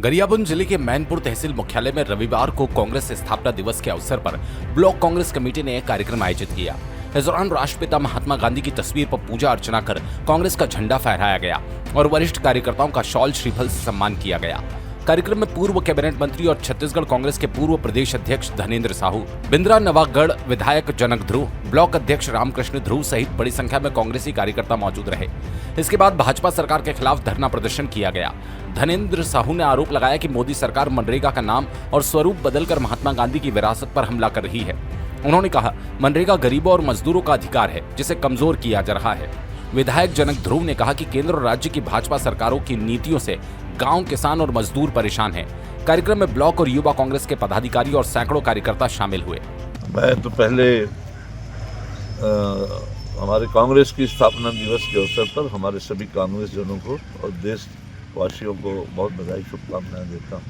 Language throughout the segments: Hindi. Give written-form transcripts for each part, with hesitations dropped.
गरियाबंद जिले के मैनपुर तहसील मुख्यालय में रविवार को कांग्रेस स्थापना दिवस के अवसर पर ब्लॉक कांग्रेस कमेटी ने एक कार्यक्रम आयोजित किया। इस दौरान राष्ट्रपिता महात्मा गांधी की तस्वीर पर पूजा अर्चना कर कांग्रेस का झंडा फहराया गया और वरिष्ठ कार्यकर्ताओं का शॉल श्रीफल से सम्मान किया गया। कार्यक्रम में पूर्व कैबिनेट मंत्री और छत्तीसगढ़ कांग्रेस के पूर्व प्रदेश अध्यक्ष धनेंद्र साहू, बिंद्रा नवागढ़ विधायक जनक ध्रुव, ब्लॉक अध्यक्ष रामकृष्ण ध्रुव सहित बड़ी संख्या में कांग्रेसी कार्यकर्ता मौजूद रहे। इसके बाद भाजपा सरकार के खिलाफ धरना प्रदर्शन किया गया। धनेंद्र साहू ने आरोप लगाया कि मोदी सरकार मनरेगा का नाम और स्वरूप बदलकर महात्मा गांधी की विरासत पर हमला कर रही है। उन्होंने कहा, मनरेगा गरीबों और मजदूरों का अधिकार है जिसे कमजोर किया जा रहा है। विधायक जनक ध्रुव ने कहा कि केंद्र और राज्य की भाजपा सरकारों की नीतियों से गांव, किसान और मजदूर परेशान हैं। कार्यक्रम में ब्लॉक और युवा कांग्रेस के पदाधिकारी और सैकड़ों कार्यकर्ता शामिल हुए। मैं तो पहले हमारे कांग्रेस की स्थापना दिवस के अवसर पर हमारे सभी कांग्रेस जनों को और देशवासियों को बहुत बधाई, शुभकामनाएं देता हूँ।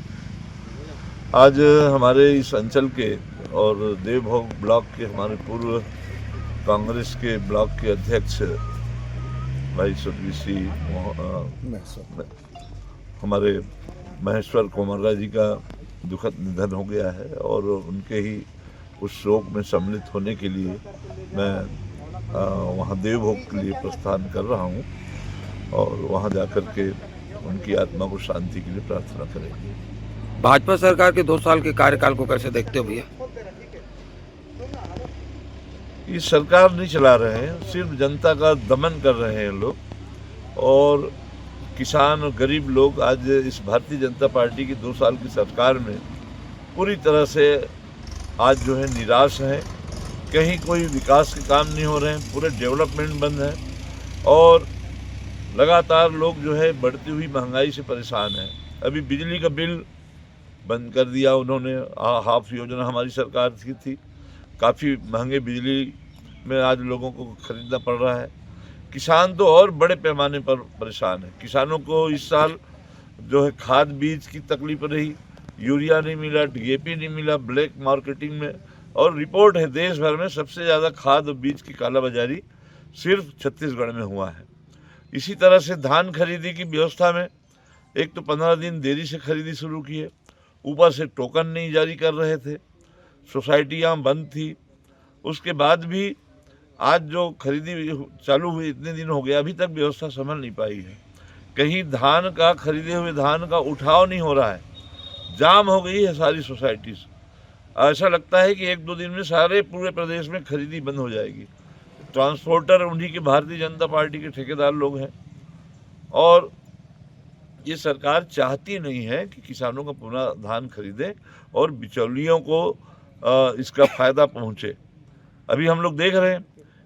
आज हमारे इस अंचल के और देवभोग ब्लॉक के हमारे पूर्व कांग्रेस के ब्लॉक के अध्यक्ष भाई स्वर्गीय हमारे महेश्वर कोमर्रा जी का दुखद निधन हो गया है और उनके ही उस शोक में सम्मिलित होने के लिए मैं वहाँ देवभोग के लिए प्रस्थान कर रहा हूँ और वहाँ जाकर के उनकी आत्मा को शांति के लिए प्रार्थना करेंगे। भाजपा सरकार के 2 साल के कार्यकाल को कैसे देखते हो भैया? ये सरकार नहीं चला रहे हैं, सिर्फ जनता का दमन कर रहे हैं लोग। और किसान और गरीब लोग आज इस भारतीय जनता पार्टी की 2 साल की सरकार में पूरी तरह से आज जो है निराश हैं। कहीं कोई विकास के काम नहीं हो रहे हैं, पूरे डेवलपमेंट बंद है और लगातार लोग जो है बढ़ती हुई महंगाई से परेशान हैं। अभी बिजली का बिल बंद कर दिया उन्होंने, हाफ योजना हमारी सरकार की थी। काफ़ी महंगे बिजली में आज लोगों को खरीदना पड़ रहा है। किसान तो और बड़े पैमाने पर परेशान है। किसानों को इस साल जो है खाद बीज की तकलीफ रही, यूरिया नहीं मिला, डीएपी नहीं मिला, ब्लैक मार्केटिंग में। और रिपोर्ट है देश भर में सबसे ज़्यादा खाद और बीज की कालाबाजारी सिर्फ छत्तीसगढ़ में हुआ है। इसी तरह से धान खरीदी की व्यवस्था में एक तो 15 दिन देरी से खरीदी शुरू की है, ऊपर से टोकन नहीं जारी कर रहे थे, सोसाइटियाँ बंद थी। उसके बाद भी आज जो खरीदी चालू हुई इतने दिन हो गया, अभी तक व्यवस्था संभल नहीं पाई है। कहीं धान का खरीदे हुए धान का उठाव नहीं हो रहा है, जाम हो गई है सारी सोसाइटीज। ऐसा लगता है कि 1-2 दिन में सारे पूरे प्रदेश में खरीदी बंद हो जाएगी। ट्रांसपोर्टर उन्हीं के भारतीय जनता पार्टी के ठेकेदार लोग हैं और ये सरकार चाहती नहीं है कि किसानों का पुनः धान खरीदे और बिचौलियों को इसका फायदा पहुंचे। अभी हम लोग देख रहे हैं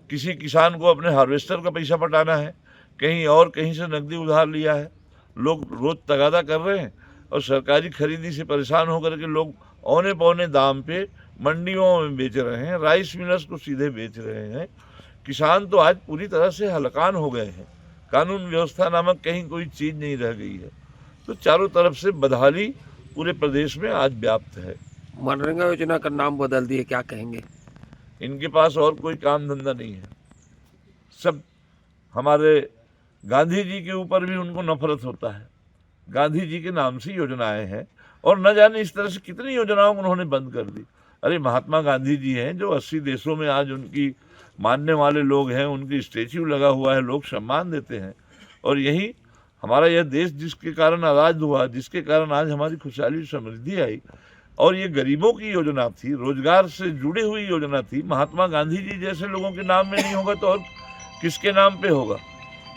किसी किसान को अपने हार्वेस्टर का पैसा पटाना है, कहीं और कहीं से नकदी उधार लिया है, लोग रोज तगादा कर रहे हैं और सरकारी खरीदी से परेशान होकर के लोग औने पौने दाम पे मंडियों में बेच रहे हैं, राइस मिलर्स को सीधे बेच रहे हैं। किसान तो आज पूरी तरह से हलकान हो गए हैं। कानून व्यवस्था नामक कहीं कोई चीज़ नहीं रह गई है। तो चारों तरफ से बदहाली पूरे प्रदेश में आज व्याप्त है। मनरेगा योजना का नाम बदल दिए, क्या कहेंगे? इनके पास और कोई काम धंधा नहीं है। सब हमारे गांधी जी के ऊपर भी उनको नफरत होता है। गांधी जी के नाम से योजनाएं हैं और न जाने इस तरह से कितनी योजनाओं को उन्होंने बंद कर दी। अरे महात्मा गांधी जी हैं जो 80 देशों में आज उनकी मानने वाले लोग हैं, उनकी स्टैच्यू लगा हुआ है, लोग सम्मान देते हैं। और यही हमारा यह देश जिसके कारण आज़ाद हुआ, जिसके कारण आज हमारी खुशहाली समृद्धि आई, और ये गरीबों की योजना थी, रोजगार से जुड़ी हुई योजना थी। महात्मा गांधी जी जैसे लोगों के नाम में नहीं होगा तो और किसके नाम पे होगा?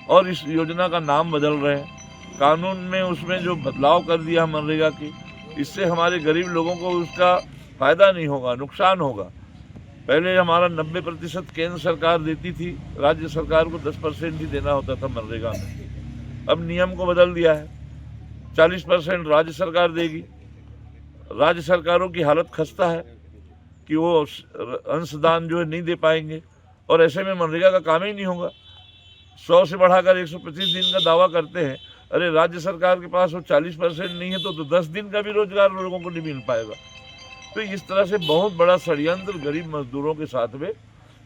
और इस योजना का नाम बदल रहे हैं। कानून में उसमें जो बदलाव कर दिया मनरेगा की, इससे हमारे गरीब लोगों को उसका फायदा नहीं होगा, नुकसान होगा। पहले हमारा 90% केंद्र सरकार देती थी, राज्य सरकार को 10% ही देना होता था मनरेगा में। अब नियम को बदल दिया है, 40% राज्य सरकार देगी। राज्य सरकारों की हालत खस्ता है कि वो अंशदान जो है नहीं दे पाएंगे और ऐसे में मनरेगा का काम ही नहीं होगा। 100 से बढ़ाकर 125 दिन का दावा करते हैं। अरे राज्य सरकार के पास वो 40% नहीं है तो 10 दिन का भी रोजगार लोगों को नहीं मिल पाएगा। तो इस तरह से बहुत बड़ा षड्यंत्र गरीब मजदूरों के साथ में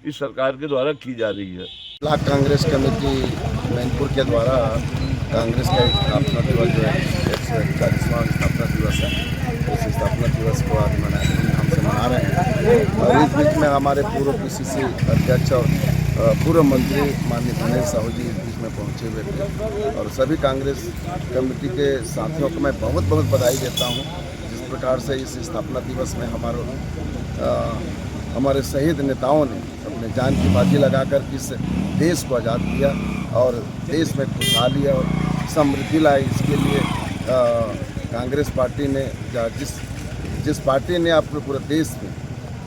इस सरकार के द्वारा की जा रही है। ब्लॉक कांग्रेस कमेटी मैनपुर के द्वारा कांग्रेस का स्थापना दिवस जो है 140वां स्थापना दिवस है, उस स्थापना दिवस को आज धूमधाम से मना रहे हैं। और इस बीच में हमारे पूर्व PCC अध्यक्ष और पूर्व मंत्री माननीय दिनेश साहू जी इस बीच में पहुँचे हुए थे। और सभी कांग्रेस कमेटी के साथियों को मैं बहुत बहुत बधाई देता हूँ, जिस प्रकार से इस स्थापना दिवस में हमारे शहीद नेताओं ने अपने जान की बाजी लगाकर इस देश को आज़ाद किया और देश में खुशहाली और समृद्धि लाई। इसके लिए कांग्रेस पार्टी ने जिस पार्टी ने अपने पूरे देश में,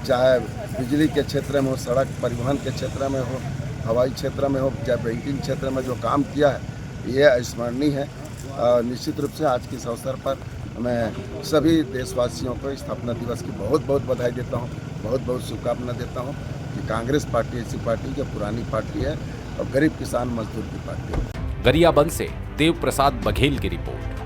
चाहे बिजली के क्षेत्र में हो, सड़क परिवहन के क्षेत्र में हो, हवाई क्षेत्र में हो, चाहे बैंकिंग क्षेत्र में जो काम किया है, ये अविस्मरणीय है। निश्चित रूप से आज के इस अवसर पर मैं सभी देशवासियों को स्थापना दिवस की बहुत बहुत बधाई देता हूँ, बहुत बहुत शुभकामना देता हूँ कि कांग्रेस पार्टी ऐसी पार्टी जो पुरानी पार्टी है और गरीब किसान मजदूर की पार्टी है। गरियाबंद से देव प्रसाद बघेल की रिपोर्ट।